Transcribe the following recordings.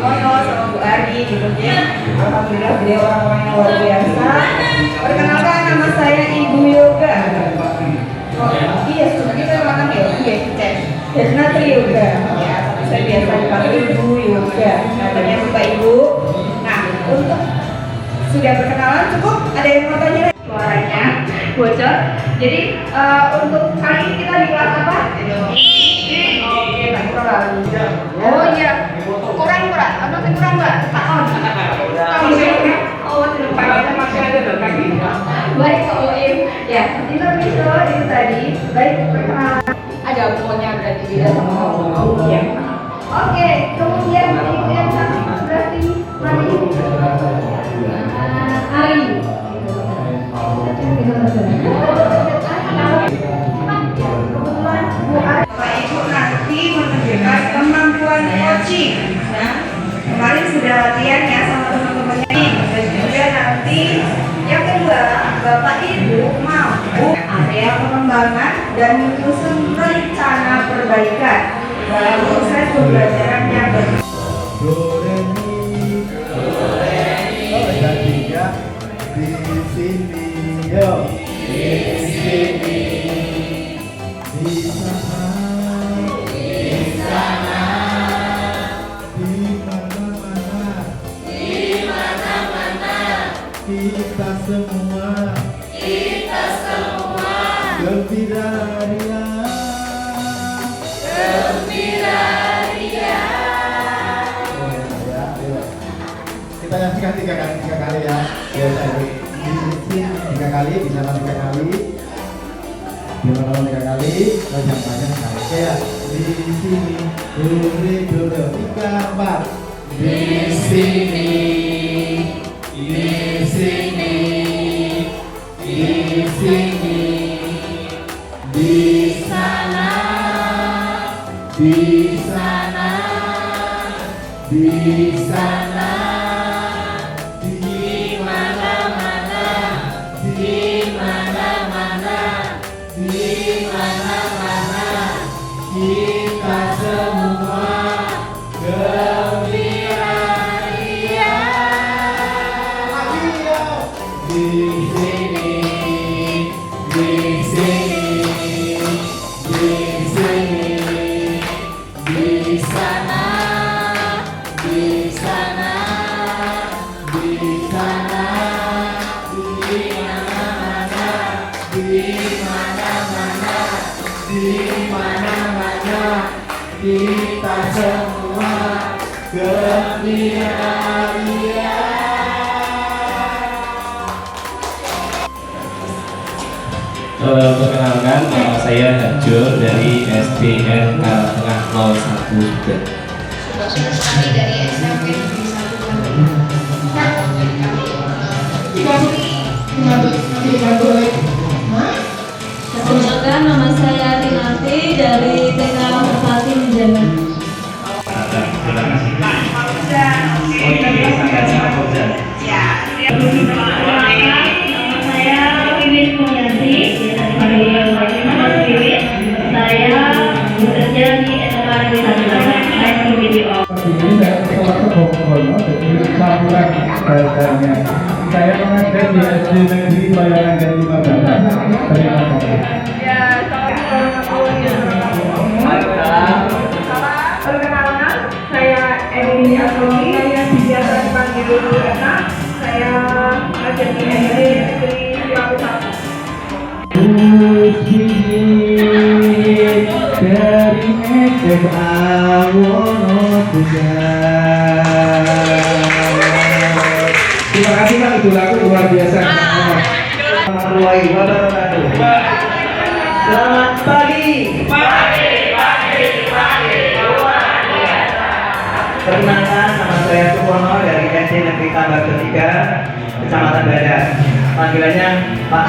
Mono sama Bu Ari gitu ya. Alhamdulillah beliau orang-orang yang luar biasa. Perkenalkan, nama saya Ibu Yoga. Oh iya, sudah kita makan ya, iya cek. Natri Yoga. Ya, tapi saya biasa dipanggil Ibu Yoga. Namanya Bapak Ibu. Nah, untuk sudah perkenalan cukup. Ada yang mau tanya lagi? Suaranya bocor. Jadi untuk kali ini kita di kelas apa? Oke, nah kita lalu. Oh iya, kurang atau kurang mbak? Tahun. Oh, tidak masih ada lagi. Baik, OM. Ya, intermezzo itu tadi. Baik, perkenalan. Ada pokoknya berarti beda sama kamu. Ya. Oke, kemudian yang cantik berarti Mari. Ari. Bapak Ibu nanti menunjukkan kemampuan coaching. Nah, kemarin sudah latihan ya sama teman-temannya. Dan juga nanti yang kedua, Bapak Ibu mampu area pengembangan dan menyusun rencana perbaikan dalam proses pembelajaran yang berbeda. Di sini, yo. Di sini, di sana, di sana, di mana-mana, di mana-mana, kita semua, gembira ria, gembira ria. Kita nyanyikan tiga kali ya. Biasa di sini 3 kali, di sana 3 kali, di mana 3 kali, panjang-panjang sekali. Oke ya. Di sini, dulu, 3, 4. Di sini, di sini, di sini, di sana, di sana, di sana. Kita semua gembira ria. Di sini, di sini, di sini, di sana, di sana, di sana, di mana-mana, di mana-mana, di mana-mana, kita semua gembira ria. Perkenalkan, nama saya Hajul dari SDN Karangtengah 01 juga. Sudah sekali dari SMP di satu Perkenalkan, nama saya Tinati dari TK Merpati Menjaga. Terima kasih. Nama saya Wiwin Mulyati dari Mas Wiwin. Saya bekerja di SMA Negeri 1 saya video. Ini saya sekolah Kebokono, jadi campuran bahasanya. Saya mengajar di SD Negeri Bayaran dan 15. Terima kasih. Ya, perkenalkan, saya Edi Asromi. Saya biasa dipanggil dulu karena saya ngajar di SD Negeri 1. Dari SMA Wono juga. Terima kasih Pak, itu lagu luar biasa. Warahmatullahi wabarakatuh. Selamat pagi. Perkenalkan, nama saya Suwono dari SD Negeri Tambak Ketiga, Kecamatan Badan. Panggilannya Pak.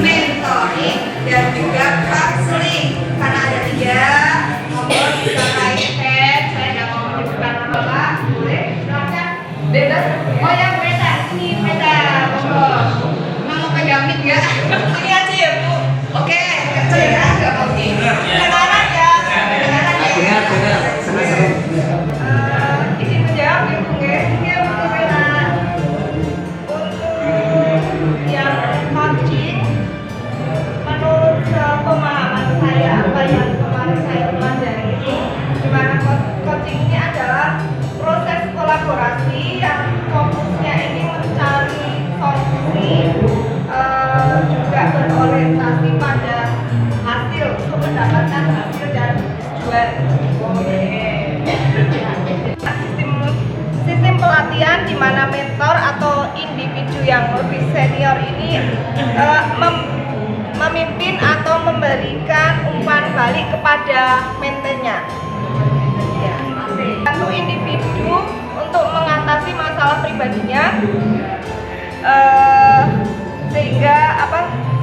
Mentoring dan juga counseling karena ada 3 nomor bisa naik chat. Saya nggak mau menyebutkan nama Pak, boleh silakan bebas. Oh ya Meta, ini Meta, monggo. Emang mau pegang mic nggak? Ini aja ya Bu. Oke, saya nggak mau sih. Kedengaran ya, kedengaran ya. Dengar, senang. Izin menjawab ya Bung ya. Ini untuk yang coaching, menurut pemahaman saya apa yang kemarin saya pelajari itu, dimana coaching ini adalah proses kolaborasi yang fokusnya ini mencari solusi, juga berorientasi pada hasil untuk mendapatkan hasil dan tujuan. Sistem pelatihan di mana mentor atau individu yang lebih senior ini memimpin atau memberikan umpan balik kepada mentornya. Ya. Satu individu untuk mengatasi masalah pribadinya, sehingga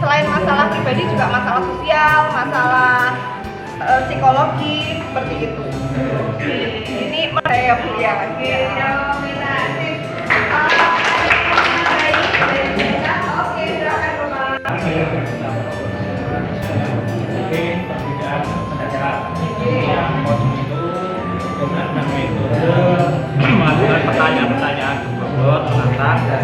selain masalah pribadi juga masalah sosial, masalah psikologi seperti itu. Ini saya punya nominasi. Oke, silakan Bapak. Oke, perbedaan pendapat yang coaching itu menggunakan metode melakukan pertanyaan-pertanyaan tersebut menantang dan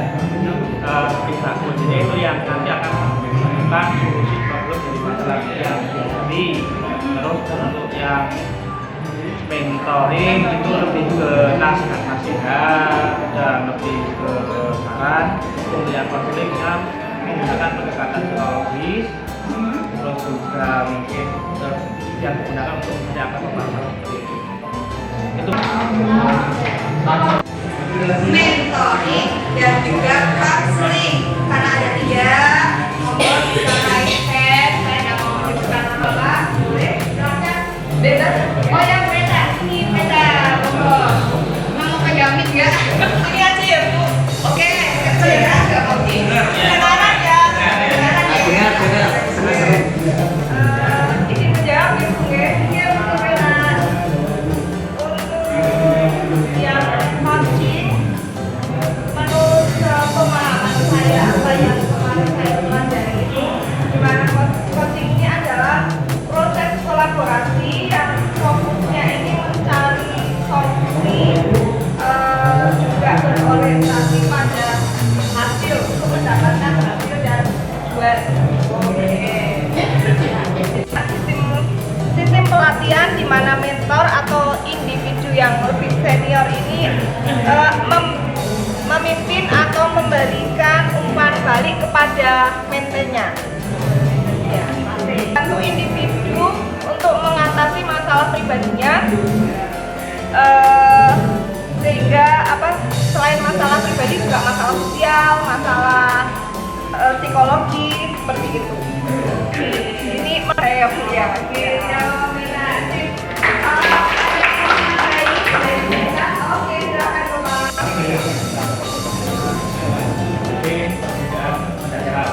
pihak coaching itu yang nanti akan menemukan solusi problem dari masalah yang dihadapi. Terus untuk yang mentoring itu lebih ke nasihat-nasihat dan lebih ke saran. Untuk yang konseling menggunakan pendekatan psikologis, terus juga mungkin yang digunakan untuk menjaga pemahaman itu. Mentoring dan juga counseling, karena ada 3 nomor bisa naik chat. Saya nggak mau menyebutkan nama, boleh silakan. Bebas. Oh yang beda, ini beda. Mau pegang mic nggak? Ini aja ya Bu. Oke, saya agak oke. Kenalan ya. Izin menjawab ya Bu ya. Ini untuk yang coaching, menurut pemahaman saya apa yang kemarin saya pelajari itu, dimana coaching ini adalah proses kolaborasi yang fokusnya ini mencari solusi, juga berorientasi pada hasil untuk mendapatkan hasil dan tujuan. Sistem pelatihan di mana mentor atau individu yang lebih senior ini memimpin atau memberikan umpan balik kepada mentornya. Ya. Satu individu untuk mengatasi masalah pribadinya, sehingga selain masalah pribadi juga masalah sosial, masalah psikologi seperti itu. Ini saya punya nominasi. Oke, silakan Bapak. Oke, perbedaan pendapat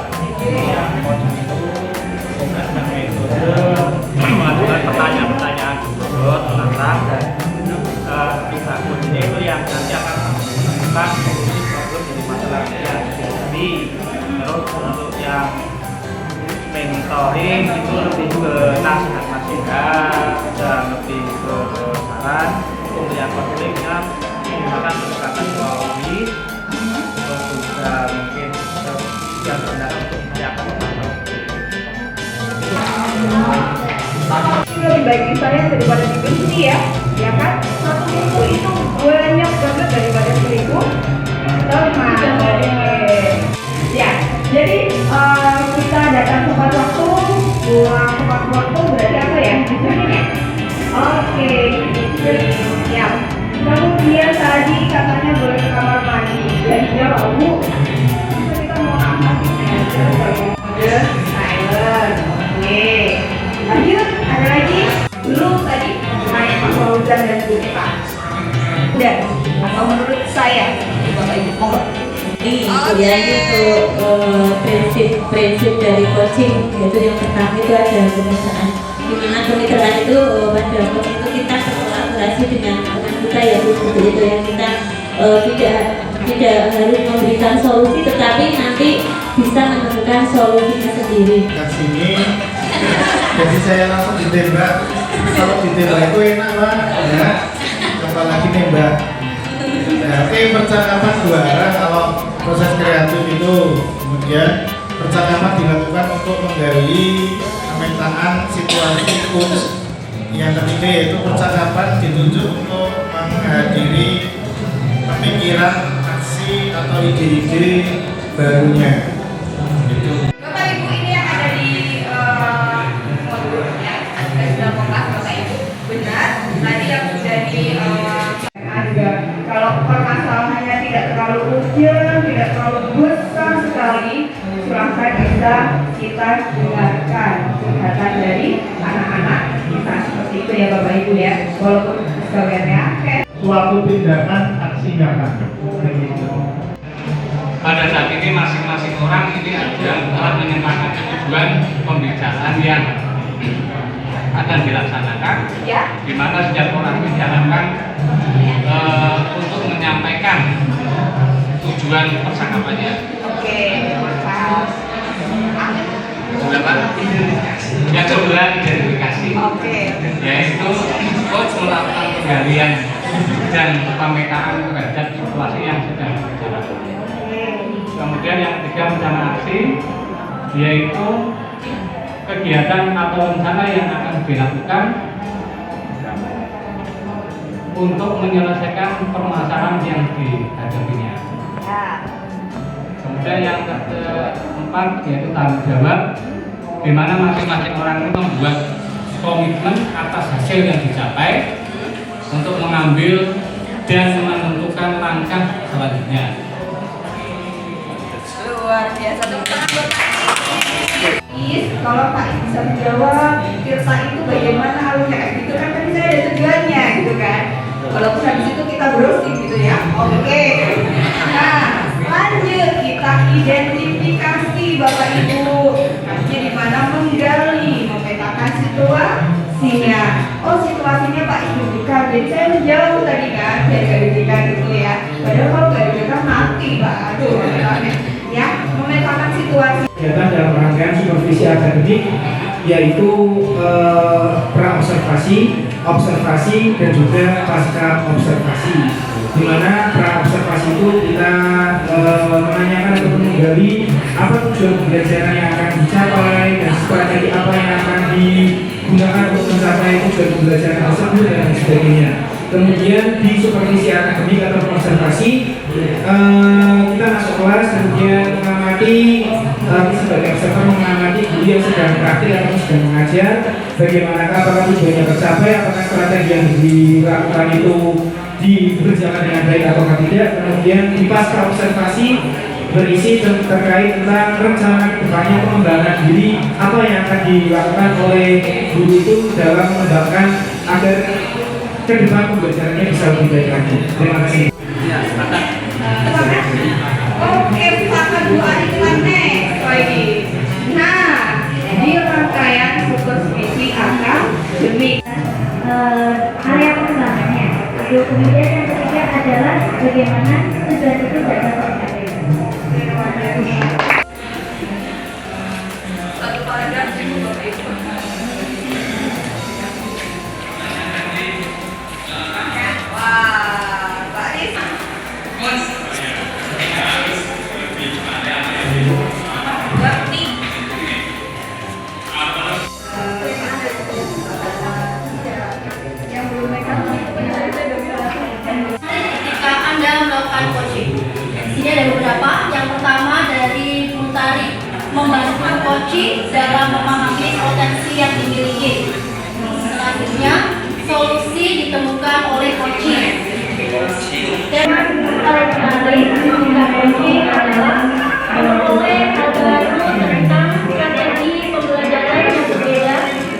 yang coaching itu menggunakan metode melakukan pertanyaan-pertanyaan tersebut menantang dan pihak coaching itu yang nanti akan menemukan solusi problem dari masalah yang dihadapi. Terus untuk yang mentoring itu lebih ke nasihat-nasihat dan lebih ke saran. Untuk yang konseling menggunakan pendekatan psikologis, terus juga mungkin yang benar untuk menjaga pemahaman. Ini lebih baik di saya daripada di sini ya, ya kan? 1 minggu itu banyak banget daripada 1000. Ya, jadi kita datang tepat waktu, pulang tepat waktu, berarti apa ya? Oke, ya. Kemudian tadi katanya boleh ke kamar mandi, dan jawab Bu. Kita mau apa sih? Silent. Oke. Lanjut, ada lagi? Belum tadi? Tanya Pak Fauzan dan Bu Eva. Udah, atau menurut saya? Bapak Ibu, monggo. Jadi untuk prinsip dari coaching, yaitu yang pertama itu ada kemitraan. Di mana kemitraan itu pada waktu itu kita berkolaborasi dengan teman kita, yaitu seperti itu yang kita tidak harus memberikan solusi, tetapi nanti bisa menemukan solusinya sendiri. Ke sini, jadi saya langsung ditembak. Kalau ditembak itu enak Pak, ya. Yang apalagi nembak. Oke, percakapan dua arah kalau proses kreatif itu. Kemudian percakapan dilakukan untuk menggali pemetaan situasi kurs. Yang ketiga yaitu percakapan ditunjuk untuk menghadiri pemikiran, aksi atau ide-ide barunya. Gitu. Bapak Ibu ini yang ada di modulnya, ada dalam kelas Bapak Ibu. Benar, tadi yang sudah di ada. Kalau permasalahannya tidak terlalu urgent, tidak terlalu besar sekali, silahkan bisa kita dengarkan curhatan dari anak-anak kita seperti itu ya Bapak Ibu ya. Walaupun sebagiannya Suatu tindakan aksi nyata. Pada saat ini masing-masing orang ini telah menyepakati tujuan pembicaraan yang akan dilaksanakan, ya. di mana setiap orang diharapkan untuk menyampaikan tujuan percakapannya. Oke, Berapa? Yang kedua identifikasi, yaitu coach melakukan penggalian dan pemetaan terhadap situasi yang sedang berjalan. Kemudian yang ketiga rencana aksi, yaitu kegiatan atau rencana yang akan dilakukan untuk menyelesaikan permasalahan yang dihadapinya. Kemudian yang keempat yaitu tanggung jawab, di mana masing-masing orang itu membuat komitmen atas hasil yang dicapai untuk mengambil dan menentukan langkah selanjutnya. Luar biasa, tepuk tangan buat Pak Is. Kalau Pak Is bisa menjawab Tirta itu bagaimana alurnya gitu kan, tadi saya ada tujuannya gitu kan. Walaupun habis itu kita browsing gitu ya. Oke. Nah, lanjut kita identifikasi Bapak Ibu. Artinya di mana menggali, memetakan situasinya. Oh, situasinya Pak Is diberikan. Jadi saya menjauh tadi kan, saya nggak diberikan gitu ya. Padahal kalau nggak diberikan mati, Pak. Aduh, ya, memetakan situasi. Kegiatan dalam rangkaian supervisi akademik yaitu pra-observasi, observasi, dan juga pasca observasi. Di mana pra-observasi itu kita menanyakan atau menggali apa tujuan pembelajaran yang akan dicapai dan strategi apa yang akan digunakan untuk mencapai tujuan pembelajaran tersebut dan sebagainya. Kemudian di supervisi akademik atau observasi kita masuk kelas, kemudian mengamati sebagai observer, mengamati guru yang sedang praktik atau sedang mengajar, bagaimana apakah tujuannya tercapai, apakah strategi yang dilakukan itu dikerjakan dengan baik atau tidak. Kemudian di pasca observasi berisi terkait tentang rencana kedepannya, pengembangan diri, apa yang akan dilakukan oleh guru itu dalam mengembangkan agar ke depan pembelajarannya bisa lebih baik lagi. Terima kasih. Oke, silakan Bu Ari next lagi. Nah, di rangkaian supervisi akademik. Hal yang pertamanya. Kemudian yang ketiga adalah bagaimana tujuan itu dapat tercapai. Satu paragraf sih Bapak Ibu. Wah, Pak Is. Berarti yang belum megang ketika Anda melakukan coaching. Di sini ada beberapa. Yang pertama dari Mutari, membantu coaching dalam memahami potensi yang dimiliki. Selanjutnya, solusi ditemukan oleh coaching. Dan Mutari melakukan coaching adalah memperoleh hal baru tentang strategi pembelajaran yang berbeda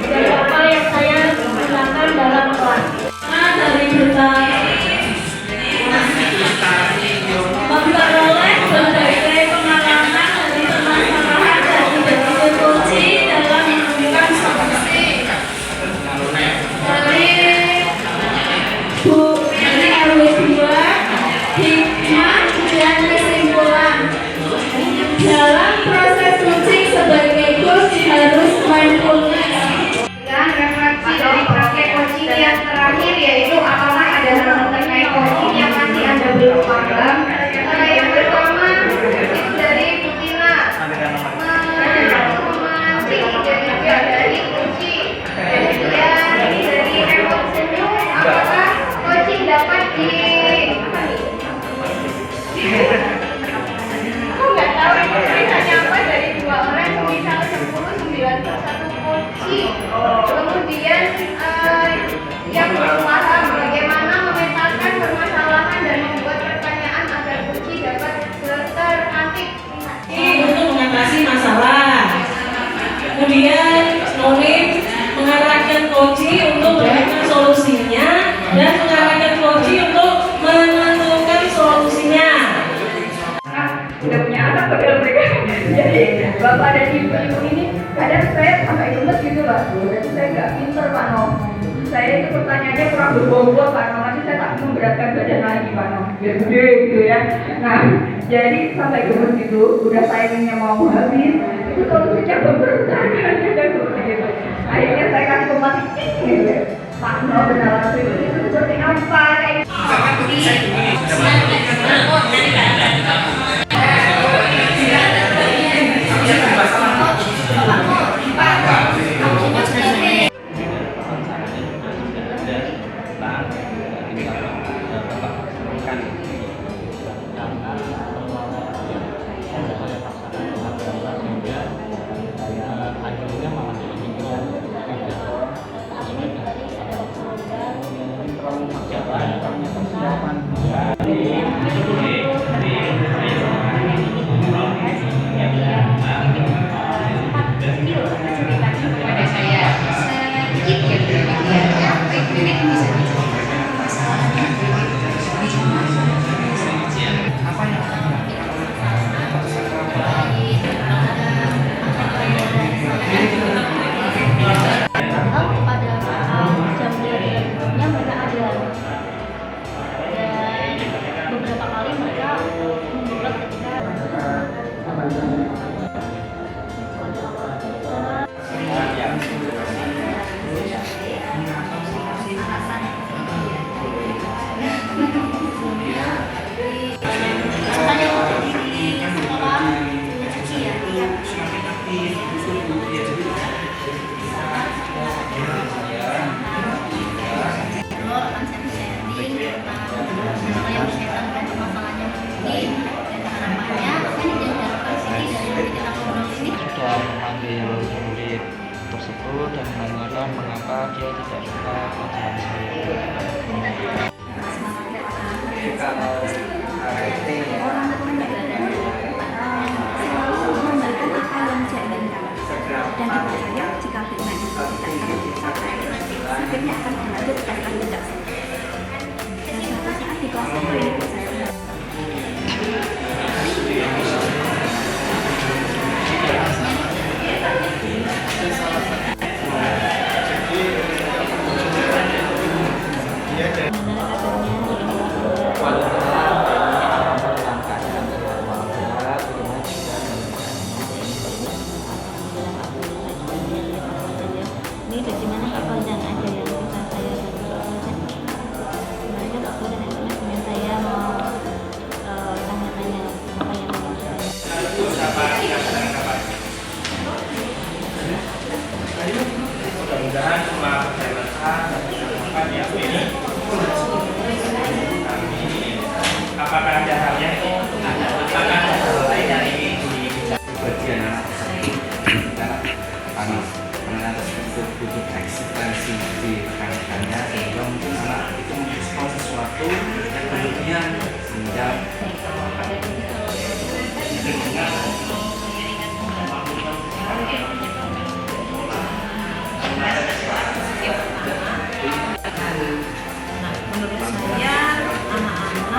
dari apa yang saya gunakan dalam kelas. Dari Mutari memperoleh berbagai pengalaman dari permasalahan dan ide-ide kunci dalam menemukan solusi. Bu, jadi saya nggak pinter Pak Nom. Saya itu pertanyaannya kurang berbobot Pak Nom, nanti saya tak memberatkan badan lagi Pak Nom, biar gede gitu ya. Nah, jadi sampai gemes gitu, udah timingnya mau habis, itu solusinya berantakan juga seperti itu. Akhirnya saya kasih pematik gitu. Pak Nom benar itu seperti apa? tersebut dan menanyakan mengapa dia tidak suka pelajaran saya. Ini dari mana kapal dan ada yang bisa saya kemarin waktu dan SMS dengan saya mau tanya-tanya apa yang mau mudah-mudahan setelah perjalanan akan yang ini apakah ada hal yang apakah ada hal lain yang ingin bagian panas karena tersebut butuh eksistensi di rekan-rekannya sehingga mungkin anak itu mengeksplor sesuatu yang berlebihan sehingga menurut saya anak-anak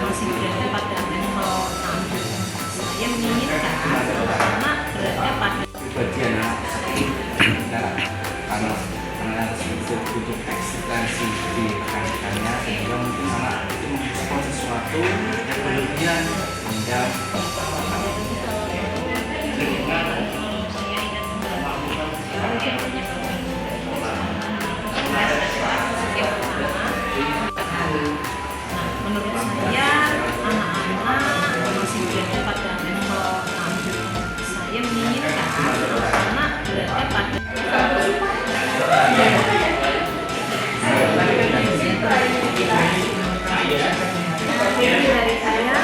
masih berada pada level 6. Saya menginginkan anak berada pada bagian panas karena tersebut butuh eksistensi di rekan-rekannya sehingga mungkin anak itu mengeksplor sesuatu yang berlebihan sehingga menurut saya anak-anak masih berada pada level 6. Saya menginginkan anak berada pada dari saya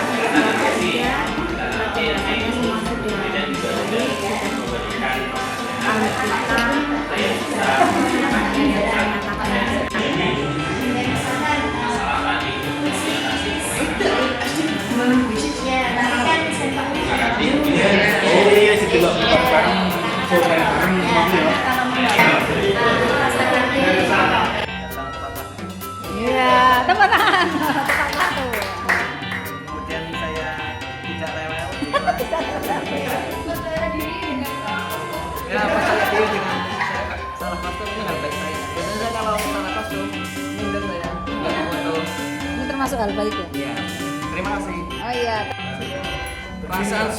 masuk Alfa itu. Iya. Terima kasih. Oh iya. Perasaan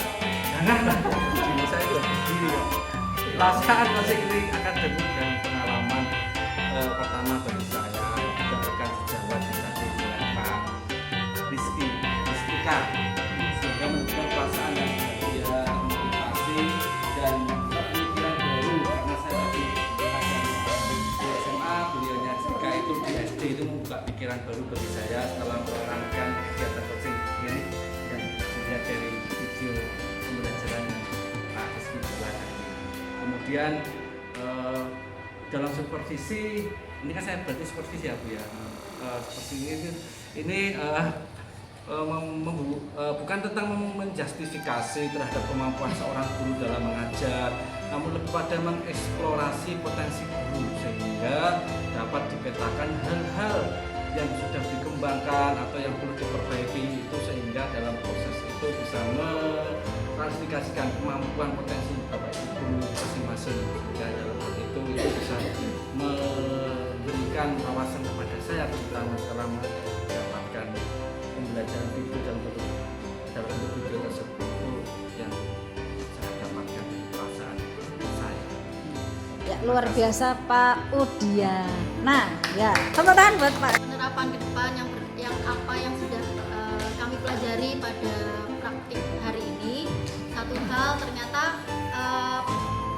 perasaan musik ini akademik dan pengalaman pertama bagi saya mendapatkan sejawat di Pak Rizky sehingga menunjukkan perasaan yang bahagia, motivasi dan pemikiran baru karena saya tadi di SMA beliaunya ketika itu di SD itu membuka pikiran baru bagi saya setelah merangkaikan kegiatan coaching ini dan dilihat dari video pembelajaran Pak Rizky buat. Kemudian dalam supervisi ini kan saya berarti supervisi ya Bu ya. Supervisi ini bukan tentang menjustifikasi terhadap kemampuan seorang guru dalam mengajar, namun lebih pada mengeksplorasi potensi guru sehingga dapat dipetakan hal-hal yang sudah dikembangkan atau yang perlu diperbaiki itu sehingga dalam proses itu bisa mentransfikasikan kemampuan potensi Bapak Ibu masing-masing sehingga dalam hal itu bisa memberikan wawasan kepada saya terutama setelah mendapatkan pembelajaran video dalam bentuk video tersebut yang saya dapatkan dari perasaan saya. Ya luar biasa Pak Udian. Nah ya tepuk tangan buat Pak. Penerapan ke depan yang apa yang sudah kami pelajari pada praktik hari ini, satu hal ternyata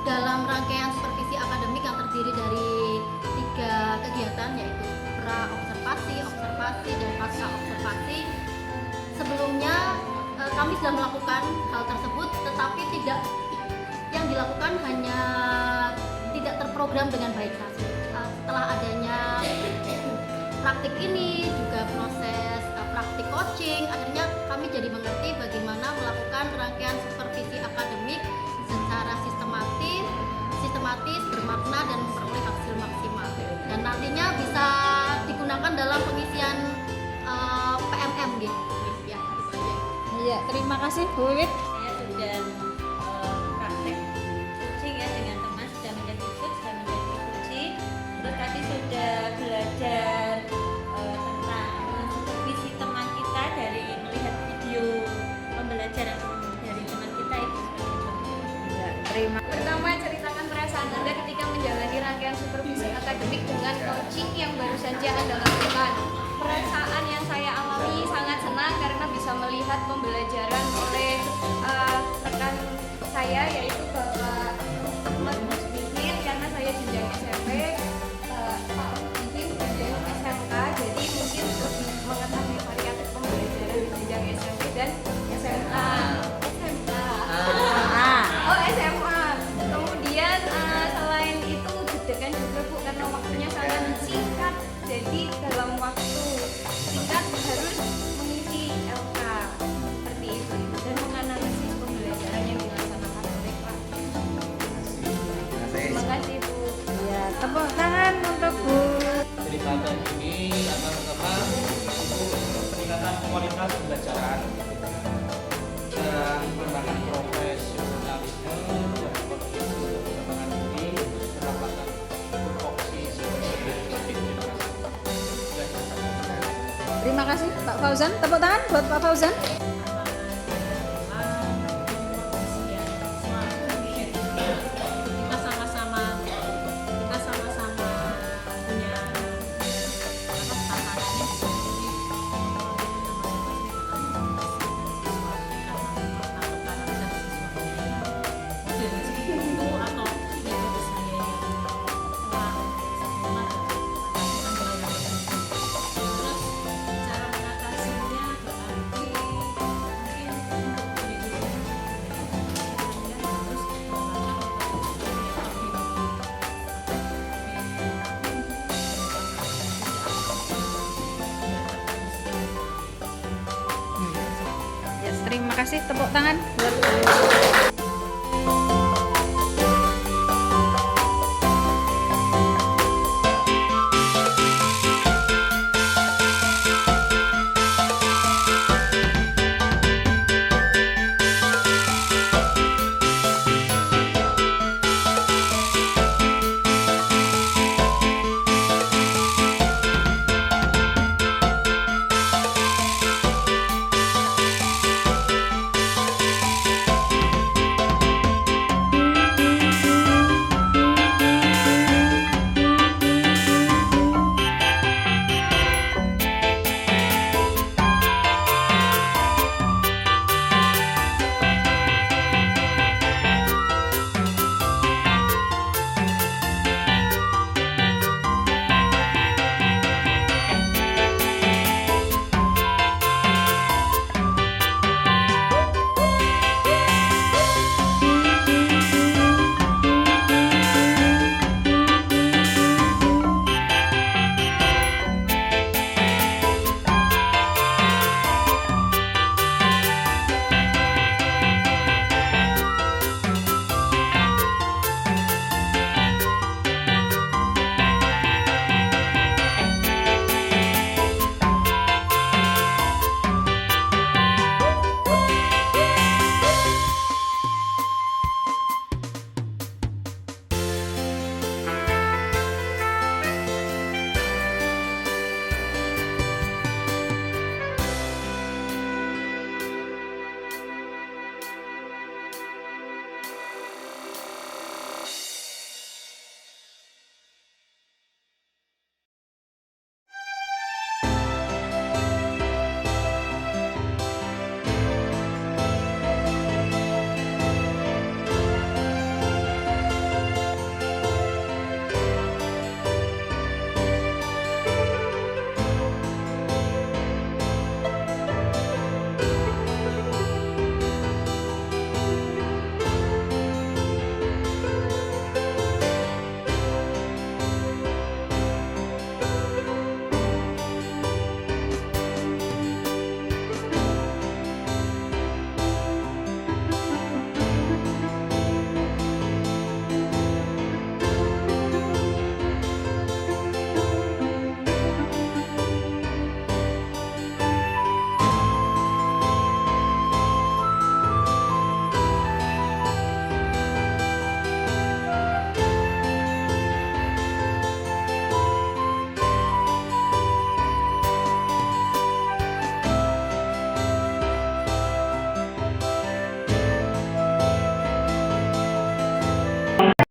dalam rangkaian supervisi akademik yang terdiri dari 3 kegiatan yaitu pra-observasi, observasi, dan pasca-observasi. Sebelumnya kami sudah melakukan hal tersebut, tetapi yang dilakukan hanya tidak terprogram dengan baik. Setelah adanya praktik ini juga proses praktik coaching, akhirnya kami jadi mengerti bagaimana melakukan rangkaian supervisi akademik secara sistematis, bermakna dan memperoleh hasil maksimal. Dan nantinya bisa digunakan dalam pengisian PMM gitu. Ya, gitu aja. Iya, terima kasih Bu Wiwit. Saya sudah praktek coaching ya dengan teman, sudah menjadi coach, sudah menjadi coaching. Terus tadi sudah belajar tentang supervisi teman kita dari melihat video pembelajaran dari teman kita itu. Ya, terima. Pertama, ceritakan perasaan Anda ketika menjalani rangkaian supervisi akademik dengan coaching yang baru saja Anda lakukan. Perasaan yang saya alami sangat senang karena bisa melihat pembelajaran oleh rekan saya yaitu Bapak Ahmad Muslimin karena saya jenjang SMP, Pak Muslimin jenjang SMK, jadi mungkin lebih mengetahui variatif pembelajaran di jenjang SMP dan SMA. Oh SMA. Kemudian selain itu dedekan juga Bu karena waktunya sangat singkat, jadi dalam waktu singkat harus mengisi LK seperti itu dan menganalisis pembelajaran yang dilaksanakan oleh Pak. Terima kasih Bu. Ya, tepuk tangan untuk Bu. Cerita ini pertama untuk peningkatan kualitas pembelajaran dan pengembangan profesionalisme dan perkembangan ini pendapatan tupoksi Terima kasih Pak Fauzan. Tepuk tangan buat Pak Fauzan. Kita sama-sama punya Terima kasih, tepuk tangan buat